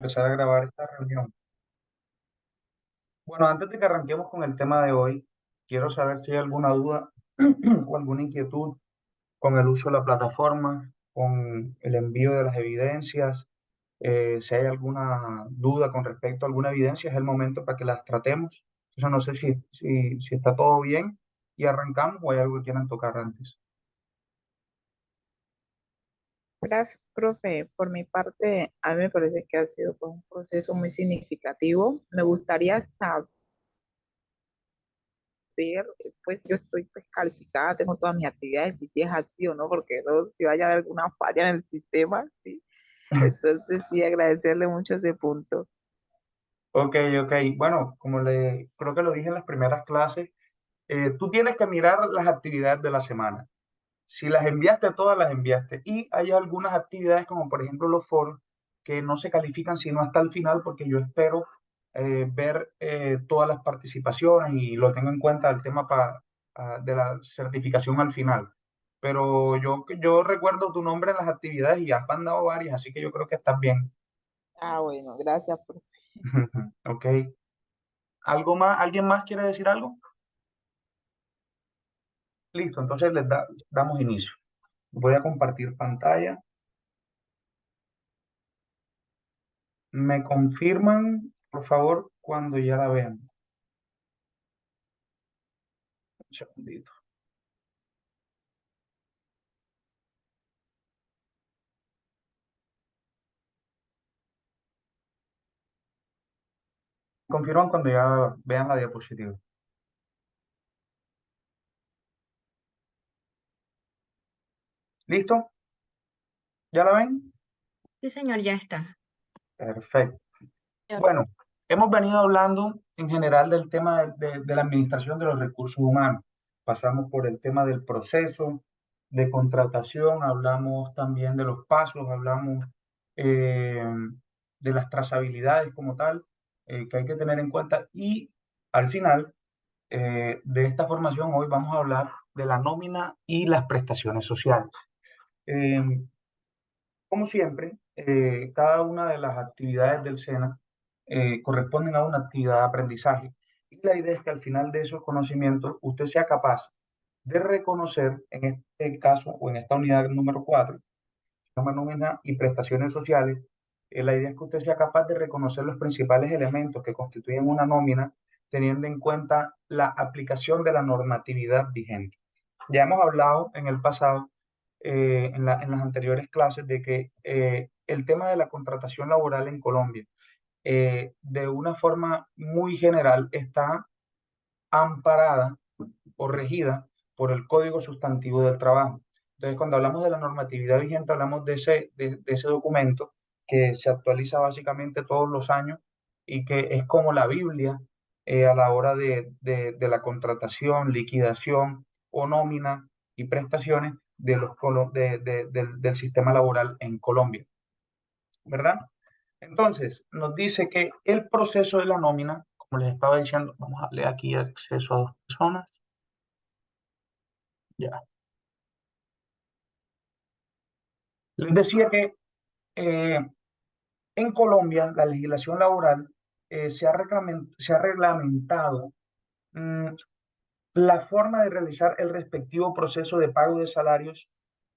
Empezar a grabar esta reunión. Bueno, antes de que arranquemos con el tema de hoy, quiero saber si hay alguna duda o alguna inquietud con el uso de la plataforma, con el envío de las evidencias. Si hay alguna duda con respecto a alguna evidencia, es el momento para que las tratemos. Entonces, no sé si está todo bien y arrancamos o hay algo que quieran tocar antes. Profe, por mi parte, a mí me parece que ha sido pues, un proceso muy significativo. Me gustaría saber, pues yo estoy pues calificada, tengo todas mis actividades, y si es así o no, porque luego si vaya a haber alguna falla en el sistema, ¿sí? Entonces sí, agradecerle mucho ese punto. Ok, ok. Bueno, como le creo que lo dije en las primeras clases, tú tienes que mirar las actividades de la semana. Si las enviaste todas, las enviaste. Y hay algunas actividades, como por ejemplo los foros, que no se califican sino hasta el final, porque yo espero ver todas las participaciones y lo tengo en cuenta el tema de la certificación al final. Pero yo recuerdo tu nombre en las actividades y has mandado varias, así que yo creo que estás bien. Ah, bueno, gracias, profe. Ok. ¿Algo más? ¿Alguien más quiere decir algo? Listo, entonces damos inicio. Voy a compartir pantalla. ¿Me confirman, por favor, cuando ya la vean? Un segundito. Confirman cuando ya vean la diapositiva. ¿Listo? ¿Ya la ven? Sí, señor, ya está. Perfecto. Señor. Bueno, hemos venido hablando en general del tema de la administración de los recursos humanos. Pasamos por el tema del proceso de contratación, hablamos también de los pasos, hablamos eh, de las trazabilidades como tal, que hay que tener en cuenta. Y al final de esta formación, hoy vamos a hablar de la nómina y las prestaciones sociales. Eh, Como siempre, cada una de las actividades del SENA corresponden a una actividad de aprendizaje. Y la idea es que al final de esos conocimientos usted sea capaz de reconocer, en este caso o en esta unidad número 4, nómina y prestaciones sociales, la idea es que usted sea capaz de reconocer los principales elementos que constituyen una nómina, teniendo en cuenta la aplicación de la normatividad vigente. Ya hemos hablado en el pasado, en las anteriores clases, de que el tema de la contratación laboral en Colombia, de una forma muy general, está amparada o regida por el Código Sustantivo del Trabajo. Entonces, cuando hablamos de la normatividad vigente, hablamos de ese documento que se actualiza básicamente todos los años y que es como la Biblia a la hora de la contratación, liquidación o nómina y prestaciones del sistema laboral en Colombia, ¿verdad? Entonces, nos dice que el proceso de la nómina, como les estaba diciendo, vamos a darle aquí acceso a dos personas. Ya. Les decía que eh, en Colombia la legislación laboral se ha reglamentado mm, la forma de realizar el respectivo proceso de pago de salarios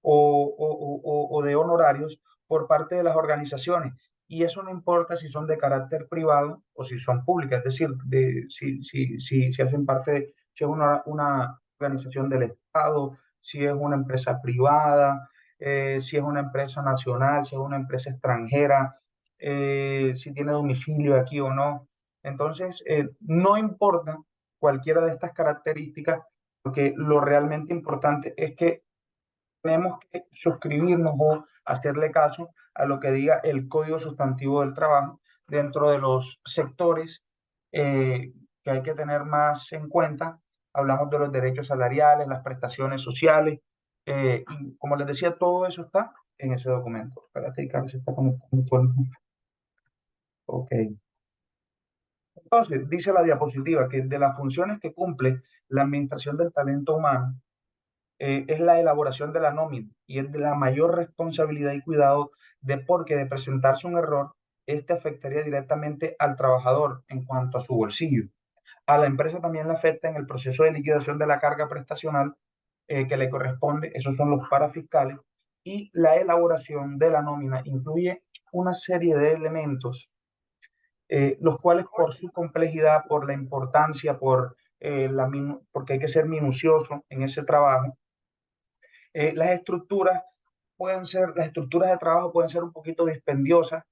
o de honorarios por parte de las organizaciones. Y eso no importa si son de carácter privado o si son públicas, es decir, si hacen parte si es una organización del Estado, si es una empresa privada, si es una empresa nacional, si es una empresa extranjera, si tiene domicilio aquí o no. Entonces, no importa cualquiera de estas características, porque lo realmente importante es que tenemos que suscribirnos o hacerle caso a lo que diga el Código Sustantivo del Trabajo dentro de los sectores que hay que tener más en cuenta. Hablamos de los derechos salariales, las prestaciones sociales, y como les decía, todo eso está en ese documento. Espérate, Carlos, se está conectando todo Ok. Entonces, dice la diapositiva que de las funciones que cumple la administración del talento humano, es la elaboración de la nómina y es de la mayor responsabilidad y cuidado de porque de presentarse un error, este afectaría directamente al trabajador en cuanto a su bolsillo. A la empresa también le afecta en el proceso de liquidación de la carga prestacional que le corresponde, esos son los parafiscales, y la elaboración de la nómina incluye una serie de elementos, los cuales por su complejidad, por la importancia, porque hay que ser minucioso en ese trabajo, las estructuras de trabajo pueden ser un poquito dispendiosas,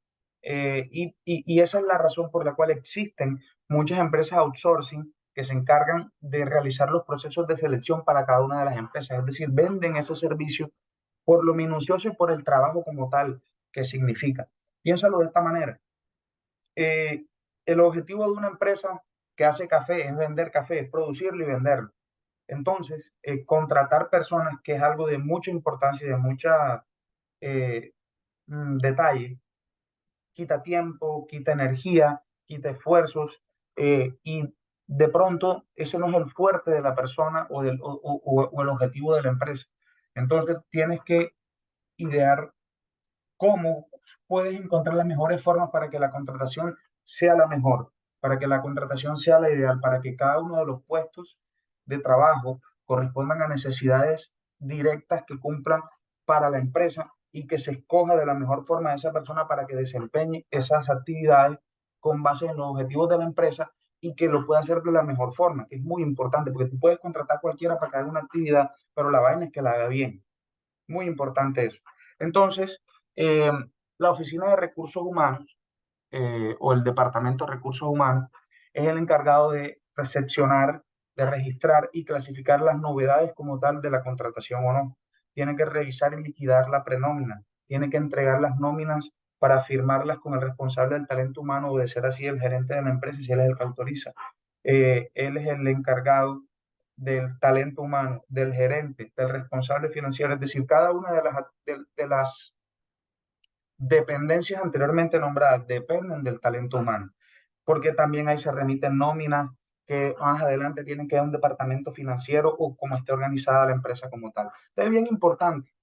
y esa es la razón por la cual existen muchas empresas outsourcing que se encargan de realizar los procesos de selección para cada una de las empresas, es decir, venden esos servicios por lo minucioso y por el trabajo como tal que significa. Piénsalo de esta manera. Eh, el objetivo de una empresa que hace café es vender café, es producirlo y venderlo. Entonces, contratar personas, que es algo de mucha importancia y de mucha detalle, quita tiempo, quita energía, quita esfuerzos, y de pronto ese no es el fuerte de la persona o el objetivo de la empresa. Entonces, tienes que idear cómo puedes encontrar las mejores formas para que la contratación sea la mejor, para que la contratación sea la ideal, para que cada uno de los puestos de trabajo correspondan a necesidades directas que cumplan para la empresa y que se escoja de la mejor forma a esa persona para que desempeñe esas actividades con base en los objetivos de la empresa y que lo pueda hacer de la mejor forma, que es muy importante, porque tú puedes contratar a cualquiera para que haga una actividad, pero la vaina es que la haga bien. Muy importante eso. Entonces, eh, la Oficina de Recursos Humanos, o el Departamento de Recursos Humanos, es el encargado de recepcionar, de registrar y clasificar las novedades como tal de la contratación o no. Tiene que revisar y liquidar la prenómina, tiene que entregar las nóminas para firmarlas con el responsable del talento humano, o de ser así el gerente de la empresa, si él es el que autoriza. Él es el encargado del talento humano, del gerente, del responsable financiero, es decir, cada una de las dependencias anteriormente nombradas dependen del talento humano, porque también ahí se remiten nóminas que más adelante tienen que ir a un departamento financiero o cómo esté organizada la empresa como tal. Entonces, es bien importante.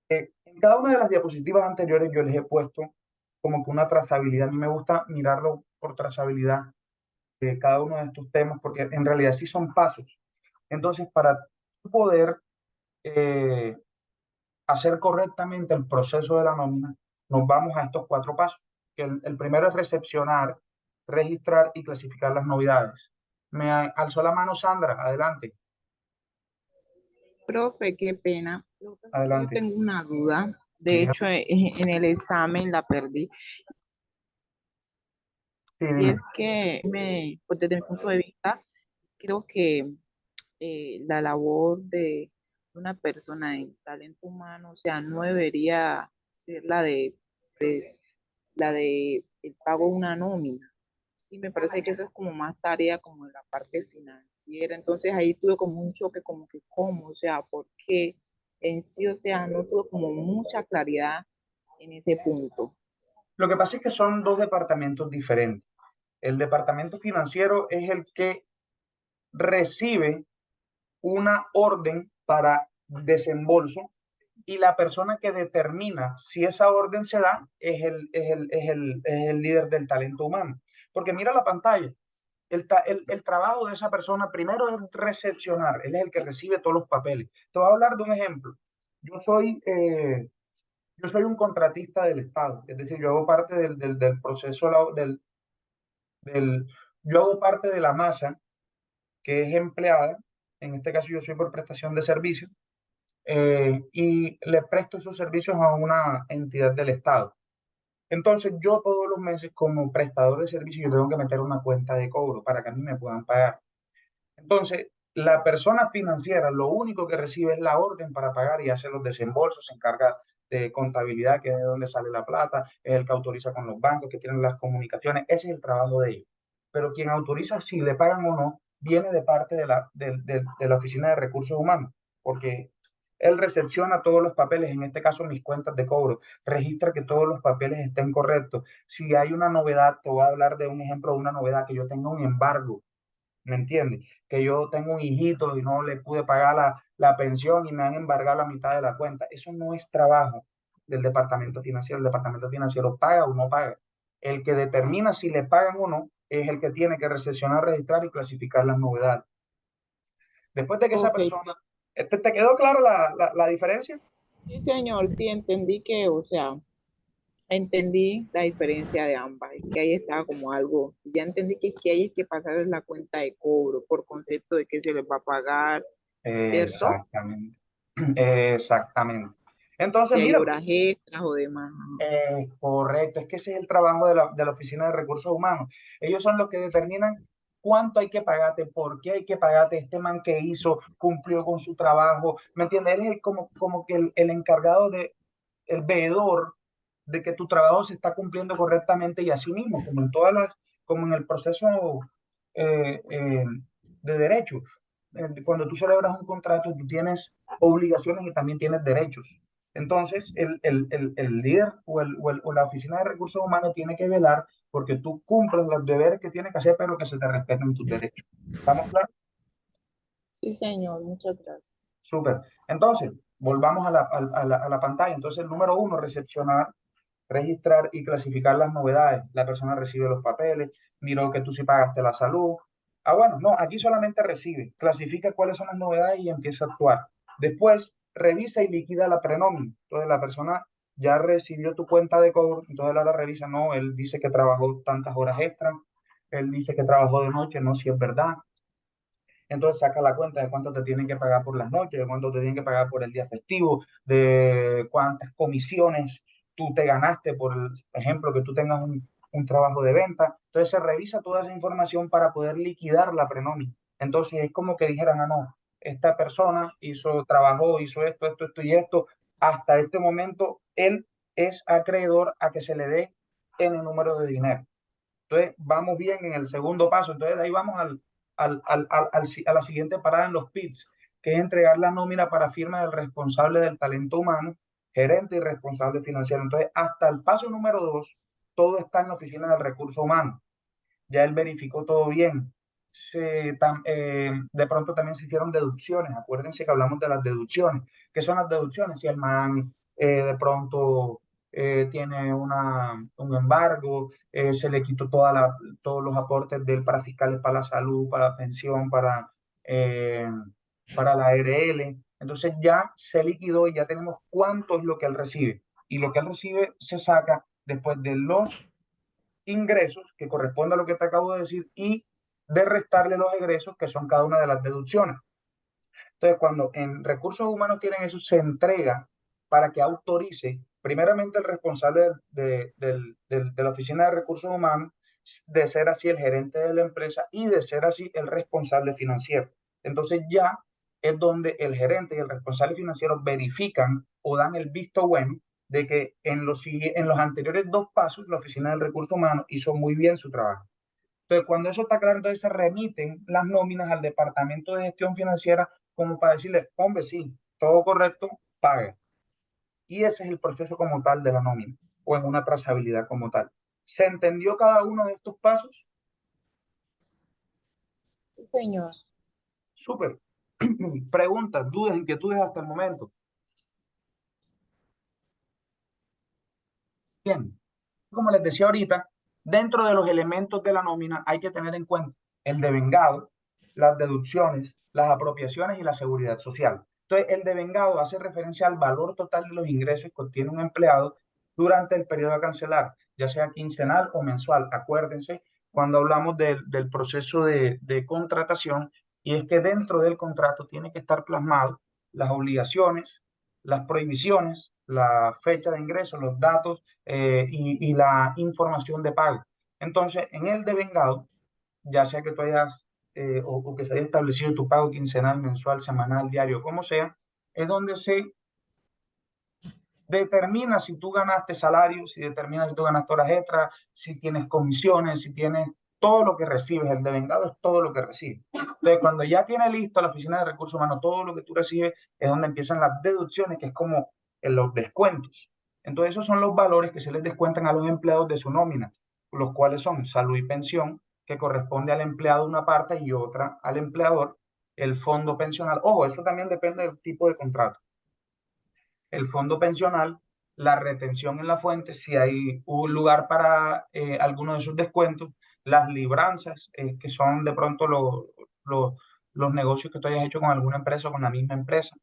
En cada una de las diapositivas anteriores yo les he puesto como que una trazabilidad. A mí me gusta mirarlo por trazabilidad de cada uno de estos temas, porque en realidad sí son pasos. Entonces, para poder eh, hacer correctamente el proceso de la nómina, nos vamos a estos cuatro pasos. El primero es recepcionar, registrar y clasificar las novedades. Me alzó la mano Sandra, adelante, Profe, qué pena. Lo que pasa es que yo adelante. tengo una duda. Sí, De hecho, en el examen la perdí. sí, Y dime. es que pues desde mi punto de vista, creo que la labor de una persona en talento humano, o sea, no debería ser la de el pago de una nómina. Sí, me parece que eso es como más tarea como de la parte financiera. Entonces ahí tuve como un choque, como que cómo, o sea, por qué en sí, o sea, no tuve como mucha claridad en ese punto. Lo que pasa es que son dos departamentos diferentes. El departamento financiero es el que recibe una orden para desembolso, y la persona que determina si esa orden se da es el líder del talento humano. Porque mira la pantalla, el trabajo de esa persona primero es recepcionar, él es el que recibe todos los papeles. Te voy a hablar de un ejemplo. Yo soy, eh, yo soy un contratista del Estado, es decir, yo hago parte del proceso, yo hago parte de la masa que es empleada. En este caso yo soy por prestación de servicios, y le presto esos servicios a una entidad del Estado. Entonces, yo todos los meses, como prestador de servicios, yo tengo que meter una cuenta de cobro para que a mí me puedan pagar. Entonces, la persona financiera lo único que recibe es la orden para pagar y hace los desembolsos, se encarga de contabilidad, que es de donde sale la plata, es el que autoriza con los bancos, que tienen las comunicaciones, ese es el trabajo de ellos. Pero quien autoriza si le pagan o no viene de parte de la Oficina de Recursos Humanos, porque él recepciona todos los papeles, en este caso mis cuentas de cobro, registra que todos los papeles estén correctos. Si hay una novedad, te voy a hablar de un ejemplo de una novedad, que yo tenga un embargo, ¿me entiendes? Que yo tengo un hijito y no le pude pagar la pensión y me han embargado la mitad de la cuenta. Eso no es trabajo del departamento financiero. El departamento financiero paga o no paga. El que determina si le pagan o no es el que tiene que recepcionar, registrar y clasificar las novedades. Después de que esa Ok, persona, ¿te quedó claro la diferencia? sí, señor, sí entendí que, o sea, entendí la diferencia de ambas, es que ahí estaba como algo, ya entendí que ahí es que pasar la cuenta de cobro por concepto de que se les va a pagar, ¿cierto? Exactamente. Exactamente. Si Entonces, hay mira, horas extras o demás. Ajá. correcto, es que ese es el trabajo de la Oficina de Recursos Humanos. Ellos son los que determinan cuánto hay que pagarte, por qué hay que pagarte, este man que hizo, cumplió con su trabajo, ¿me entiendes? Él es como que el encargado de, el veedor de que tu trabajo se está cumpliendo correctamente y así mismo, como en todas las, como en el proceso eh, eh, de derechos. Cuando tú celebras un contrato, tú tienes obligaciones y también tienes derechos. Entonces, el líder o la oficina de recursos humanos tiene que velar porque tú cumplas los deberes que tienes que hacer, pero que se te respeten tus derechos. ¿Estamos claros? Sí, señor, muchas gracias. Súper. Entonces, volvamos a la pantalla. Entonces, el número uno, recepcionar, registrar y clasificar las novedades. La persona recibe los papeles, miró que tú sí pagaste la salud. Ah, bueno, no, aquí solamente recibe, clasifica cuáles son las novedades y empieza a actuar. Después, revisa y liquida la prenómina. Entonces, la persona ya recibió tu cuenta de cobro, entonces él ahora revisa, no, él dice que trabajó tantas horas extra, él dice que trabajó de noche, no, si es verdad. Entonces saca la cuenta de cuánto te tienen que pagar por las noches, de cuánto te tienen que pagar por el día festivo, de cuántas comisiones tú te ganaste, por ejemplo, que tú tengas un trabajo de venta. Entonces se revisa toda esa información para poder liquidar la prenómina. Entonces es como que dijeran, ah, no, esta persona hizo, trabajó, hizo esto y esto. Hasta este momento, él es acreedor a que se le dé en el número de dinero. Entonces, vamos bien en el segundo paso. Entonces, de ahí vamos a la siguiente parada en los PITs, que es entregar la nómina para firma del responsable del talento humano, gerente y responsable financiero. Entonces, hasta el paso número dos, todo está en la oficina del recurso humano. Ya él verificó todo bien. De pronto también se hicieron deducciones. Acuérdense que hablamos de las deducciones. ¿Qué son las deducciones? Si el man de pronto tiene un embargo, se le quitó todos los aportes de él para fiscales, para la salud, para la pensión, eh, para la ARL. Entonces ya se liquidó y ya tenemos cuánto es lo que él recibe. Y lo que él recibe se saca después de los ingresos, que corresponde a lo que te acabo de decir, y de restarle los egresos, que son cada una de las deducciones. Entonces, cuando en recursos humanos tienen eso, se entrega para que autorice, primeramente el responsable de la oficina de recursos humanos, de ser así el gerente de la empresa y de ser así el responsable financiero. Entonces ya es donde el gerente y el responsable financiero verifican o dan el visto bueno de que en los anteriores dos pasos la oficina del recurso humano hizo muy bien su trabajo. Entonces, cuando eso está claro, entonces se remiten las nóminas al departamento de gestión financiera como para decirle, hombre, sí, todo correcto, pague. Y ese es el proceso como tal de la nómina o en una trazabilidad como tal. ¿Se entendió cada uno de estos pasos? Sí, señor. Súper. Preguntas, dudas, inquietudes hasta el momento. Bien. Como les decía ahorita, dentro de los elementos de la nómina hay que tener en cuenta el devengado, las deducciones, las apropiaciones y la seguridad social. Entonces, el devengado hace referencia al valor total de los ingresos que obtiene un empleado durante el periodo a cancelar, ya sea quincenal o mensual. Acuérdense cuando hablamos del proceso de contratación, y es que dentro del contrato tiene que estar plasmado las obligaciones, las prohibiciones, la fecha de ingreso, los datos y la información de pago. Entonces, en el devengado, ya sea que tú hayas o que se haya establecido tu pago quincenal, mensual, semanal, diario, como sea, es donde se determina si tú ganaste salario, si determina si tú ganaste horas extras, si tienes comisiones, si tienes todo lo que recibes. El devengado es todo lo que recibes. Entonces, cuando ya tiene listo la oficina de recursos humanos todo lo que tú recibes, es donde empiezan las deducciones, que es como en los descuentos. Entonces, esos son los valores que se les descuentan a los empleados de su nómina, los cuales son salud y pensión, que corresponde al empleado una parte y otra al empleador, el fondo pensional. Ojo, eso también depende del tipo de contrato. El fondo pensional, la retención en la fuente, si hay un lugar para alguno de esos descuentos, las libranzas, que son de pronto los, los negocios que tú hayas hecho con alguna empresa o con la misma empresa,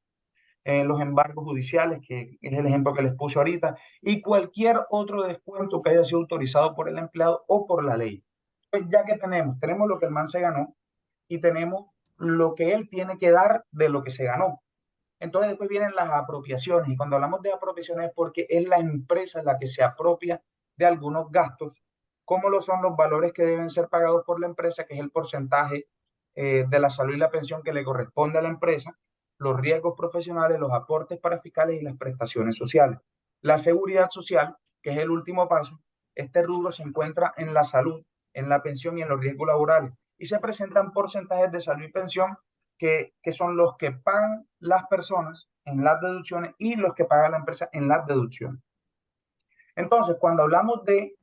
los embargos judiciales, que es el ejemplo que les puse ahorita, y cualquier otro descuento que haya sido autorizado por el empleado o por la ley. Pues ya que tenemos lo que el man se ganó y tenemos lo que él tiene que dar de lo que se ganó. Entonces después vienen las apropiaciones y cuando hablamos de apropiaciones es porque es la empresa la que se apropia de algunos gastos, como lo son los valores que deben ser pagados por la empresa, que es el porcentaje de la salud y la pensión que le corresponde a la empresa, los riesgos profesionales, los aportes para fiscales y las prestaciones sociales. La seguridad social, que es el último paso, este rubro se encuentra en la salud, en la pensión y en los riesgos laborales y se presentan porcentajes de salud y pensión que son los que pagan las personas en las deducciones y los que paga la empresa en las deducciones. Entonces, cuando hablamos ahí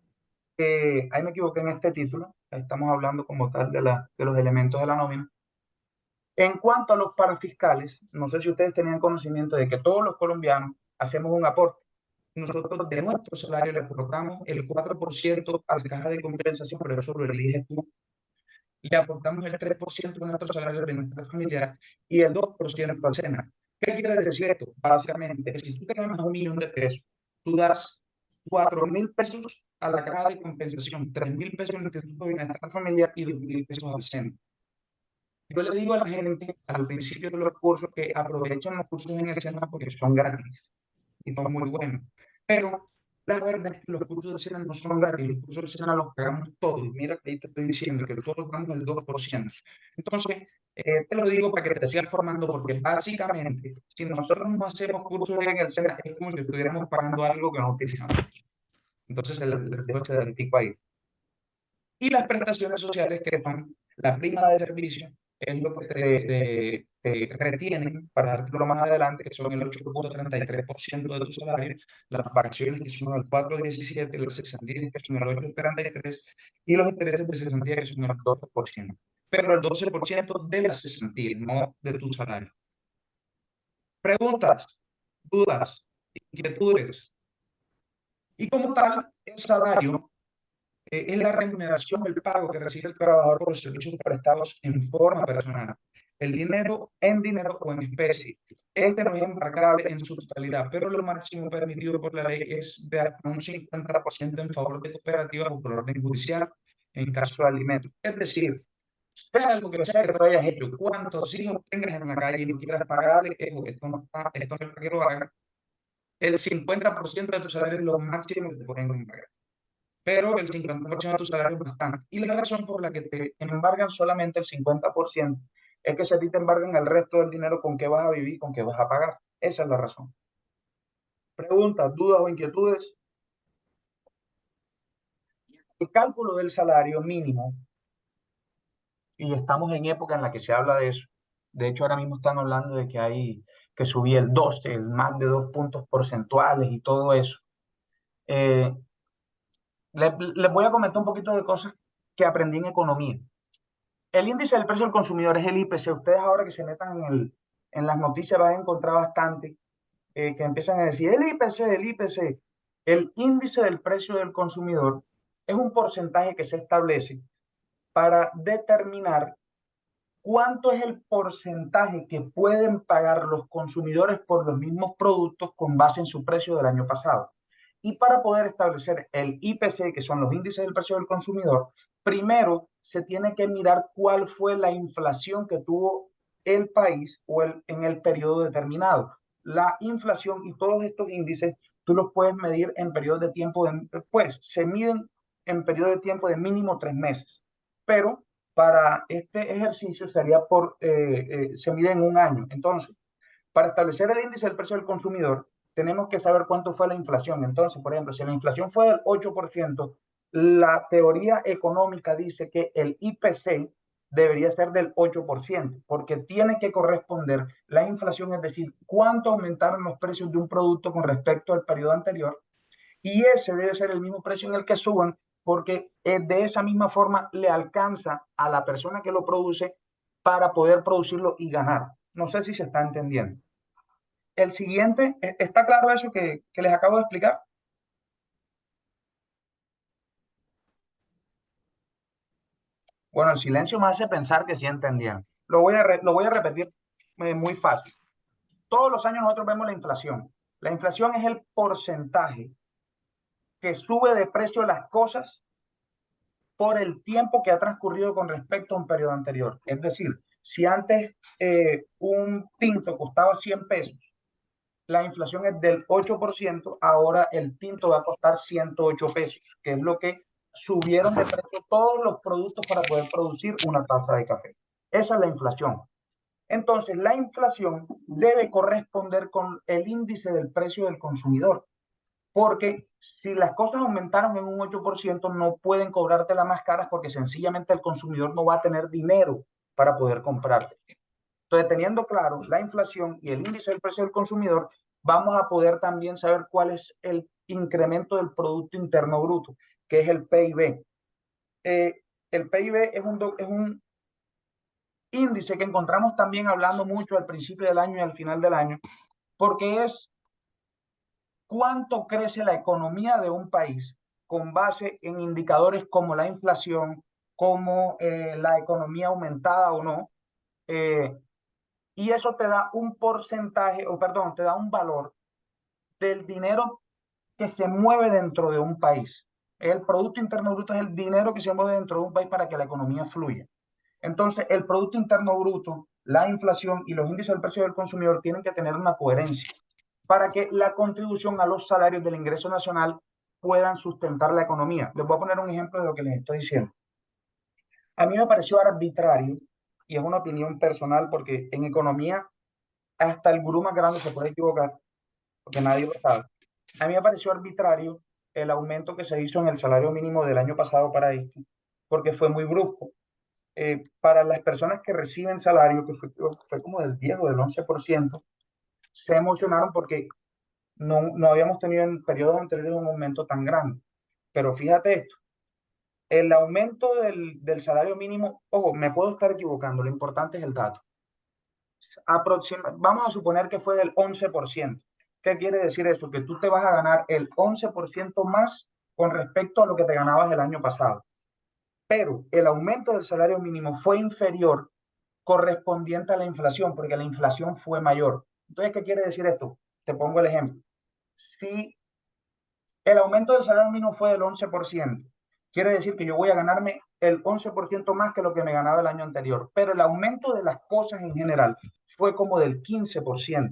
me equivoqué en este título, estamos hablando como tal de los elementos de la nómina. En cuanto a los parafiscales, no sé si ustedes tenían conocimiento de que todos los colombianos hacemos un aporte. Nosotros de nuestro salario le aportamos el 4% a la caja de compensación, pero eso lo eliges tú. Le aportamos el 3% de nuestro salario de bienestar familiar y el 2% al SENA. ¿Qué quiere decir esto? Básicamente, que si tú te ganas 1 millón de pesos, tú das 4.000 pesos a la caja de compensación, 3.000 pesos al Instituto de Bienestar Familiar y 2.000 pesos al SENA. Yo le digo a la gente al principio de los cursos que aprovechen los cursos en el SENA porque son gratis y son muy buenos. Pero la verdad es que los cursos de SENA no son gratis, los cursos de SENA los pagamos todos. Mira que ahí te estoy diciendo que todos damos el 2%. Entonces, te lo digo para que te sigas formando, porque básicamente, si nosotros no hacemos cursos en el SENA, es como si estuviéramos pagando algo que no utilizamos. Entonces, les dejo ese datico ahí. Y las prestaciones sociales, que son la prima de servicio, es lo que te retienen para dártelo más adelante, que son el 8,33% de tu salario, las vacaciones, que son el 4,17%, las cesantías, que son el 8,33%, y los intereses de cesantía, que son el 12%. Pero el 12% de la cesantía, no de tu salario. Preguntas, dudas, inquietudes. Y como tal, el salario es la remuneración, el pago que recibe el trabajador por los servicios prestados en forma personal. El dinero en dinero o en especie. Este no es embargable en su totalidad, pero lo máximo permitido por la ley es de hasta un 50% en favor de cooperativas o por orden judicial en caso de alimentos. Es decir, sea lo que sea que tú hayas hecho, cuántos hijos tengas en la calle y no quieras pagarle, esto no está, esto no es para que lo hagan, el 50% de tu salario es lo máximo que te pueden embargar, pero el 50% de tu salario es bastante. Y la razón por la que te embargan solamente el 50% es que si a ti te embargan el resto del dinero, ¿con qué vas a vivir? ¿Con qué vas a pagar? Esa es la razón. Preguntas, dudas o inquietudes. El cálculo del salario mínimo, y estamos en época en la que se habla de eso. De hecho, ahora mismo están hablando de que hay que subir el 12, el más de 2 puntos porcentuales y todo eso. Les voy a comentar un poquito de cosas que aprendí en economía. El índice del precio del consumidor es el IPC. Ustedes ahora que se metan en las noticias van a encontrar bastante que empiezan a decir el IPC, el IPC. El índice del precio del consumidor es un porcentaje que se establece para determinar cuánto es el porcentaje que pueden pagar los consumidores por los mismos productos con base en su precio del año pasado. Y para poder establecer el IPC, que son los índices del precio del consumidor, primero se tiene que mirar cuál fue la inflación que tuvo el país en el periodo determinado. La inflación y todos estos índices tú los puedes medir en periodos de tiempo, pues se miden en periodos de tiempo de mínimo 3 meses. Pero para este ejercicio se mide en un año. Entonces, para establecer el índice del precio del consumidor, tenemos que saber cuánto fue la inflación. Entonces, por ejemplo, si la inflación fue del 8%, la teoría económica dice que el IPC debería ser del 8%, porque tiene que corresponder la inflación, es decir, cuánto aumentaron los precios de un producto con respecto al periodo anterior, y ese debe ser el mismo precio en el que suban, porque de esa misma forma le alcanza a la persona que lo produce para poder producirlo y ganar. No sé si se está entendiendo. El siguiente, ¿está claro eso que les acabo de explicar? Bueno, el silencio me hace pensar que sí entendían. Lo voy a repetir muy fácil. Todos los años nosotros vemos la inflación. La inflación es el porcentaje que sube de precio las cosas por el tiempo que ha transcurrido con respecto a un periodo anterior. Es decir, si antes un tinto costaba 100 pesos, la inflación es del 8%, ahora el tinto va a costar 108 pesos, que es lo que subieron de precio todos los productos para poder producir una taza de café. Esa es la inflación. Entonces, la inflación debe corresponder con el índice del precio del consumidor, porque si las cosas aumentaron en un 8%, no pueden cobrártela más caras porque sencillamente el consumidor no va a tener dinero para poder comprarte. Entonces, teniendo claro la inflación y el índice del precio del consumidor, vamos a poder también saber cuál es el incremento del Producto Interno Bruto, que es el PIB. El PIB es un índice que encontramos también hablando mucho al principio del año y al final del año, porque es cuánto crece la economía de un país con base en indicadores como la inflación, como la economía aumentada o no, eh, y eso te da un porcentaje, o perdón, te da un valor del dinero que se mueve dentro de un país. El Producto Interno Bruto es el dinero que se mueve dentro de un país para que la economía fluya. Entonces, el Producto Interno Bruto, la inflación y los índices del precio del consumidor tienen que tener una coherencia para que la contribución a los salarios del ingreso nacional puedan sustentar la economía. Les voy a poner un ejemplo de lo que les estoy diciendo. A mí me pareció arbitrario, y es una opinión personal, porque en economía hasta el gurú más grande se puede equivocar, porque nadie lo sabe. A mí me pareció arbitrario el aumento que se hizo en el salario mínimo del año pasado para este, porque fue muy brusco. Para las personas que reciben salario, que fue como del 10 o del 11%, se emocionaron porque no habíamos tenido en periodos anteriores un aumento tan grande. Pero fíjate esto, el aumento del salario mínimo, ojo, me puedo estar equivocando, lo importante es el dato. Vamos a suponer que fue del 11%. ¿Qué quiere decir eso? Que tú te vas a ganar el 11% más con respecto a lo que te ganabas el año pasado. Pero el aumento del salario mínimo fue inferior correspondiente a la inflación, porque la inflación fue mayor. Entonces, ¿qué quiere decir esto? Te pongo el ejemplo. Si el aumento del salario mínimo fue del 11%, quiere decir que yo voy a ganarme el 11% más que lo que me ganaba el año anterior, pero el aumento de las cosas en general fue como del 15%.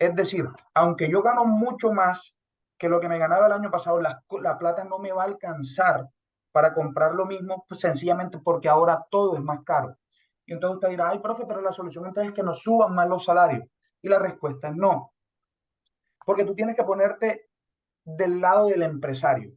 Es decir, aunque yo gano mucho más que lo que me ganaba el año pasado, la plata no me va a alcanzar para comprar lo mismo, pues sencillamente porque ahora todo es más caro. Y entonces usted dirá, ay, profe, pero la solución entonces es que nos suban más los salarios. Y la respuesta es no, porque tú tienes que ponerte del lado del empresario.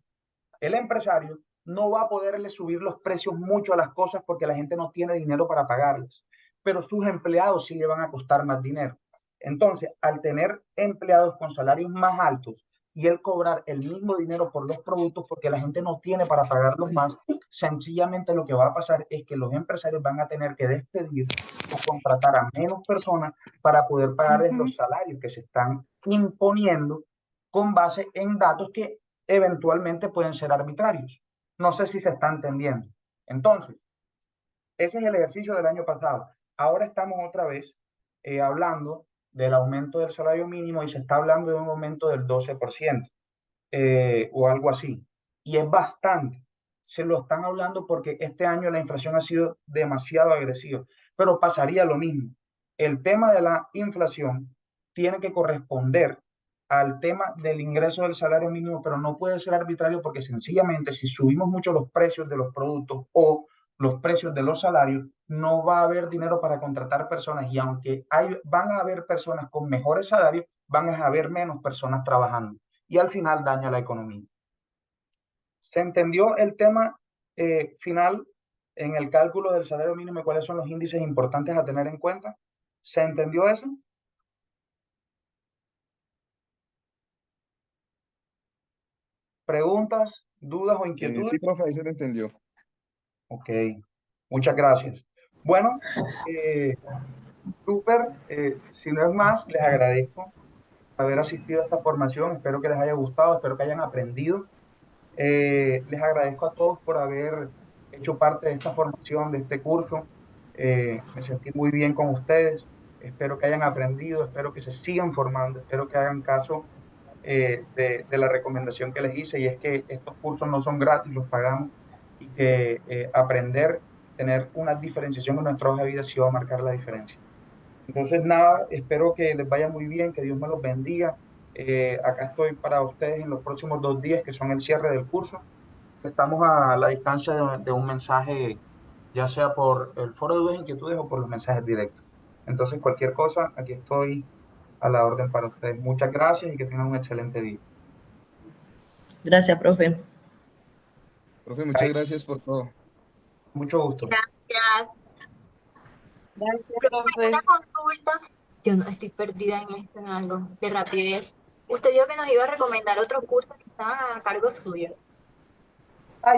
El empresario no va a poderle subir los precios mucho a las cosas porque la gente no tiene dinero para pagarlas, pero sus empleados sí le van a costar más dinero. Entonces, al tener empleados con salarios más altos y él cobrar el mismo dinero por los productos porque la gente no tiene para pagarlos más, sencillamente lo que va a pasar es que los empresarios van a tener que despedir o contratar a menos personas para poder pagarles los salarios que se están imponiendo con base en datos que eventualmente pueden ser arbitrarios. No sé si se está entendiendo. Entonces, ese es el ejercicio del año pasado. Ahora estamos otra vez hablando del aumento del salario mínimo y se está hablando de un aumento del 12% o algo así. Y es bastante. Se lo están hablando porque este año la inflación ha sido demasiado agresiva, pero pasaría lo mismo. El tema de la inflación tiene que corresponder al tema del ingreso del salario mínimo, pero no puede ser arbitrario porque sencillamente si subimos mucho los precios de los productos o los precios de los salarios, no va a haber dinero para contratar personas y aunque van a haber personas con mejores salarios, van a haber menos personas trabajando y al final daña la economía. ¿Se entendió el tema final en el cálculo del salario mínimo y cuáles son los índices importantes a tener en cuenta? ¿Se entendió eso? ¿Preguntas, dudas o inquietudes? Sí, profe, ahí se le entendió. Ok, muchas gracias. Bueno, eh, Súper, si no es más, les agradezco haber asistido a esta formación, espero que les haya gustado, espero que hayan aprendido. Les agradezco a todos por haber hecho parte de esta formación, de este curso. Me sentí muy bien con ustedes, espero que hayan aprendido, espero que se sigan formando, espero que hagan caso de la recomendación que les hice, y es que estos cursos no son gratis, los pagamos, y que aprender, tener una diferenciación en nuestra hoja de vida sí va a marcar la diferencia. Entonces, nada, espero que les vaya muy bien, que Dios me los bendiga. Acá estoy para ustedes en los próximos 2 días, que son el cierre del curso. Estamos a la distancia de un mensaje, ya sea por el foro de dudas e inquietudes o por los mensajes directos. Entonces, cualquier cosa, aquí estoy a la orden para ustedes. Muchas gracias y que tengan un excelente día. Gracias, profe. Profe, muchas gracias por todo. Mucho gusto. Gracias. Gracias, Profe, profe. una consulta. Yo no estoy perdida en esto, en algo de rapidez. Usted dijo que nos iba a recomendar otros cursos que estaban a cargo suyo.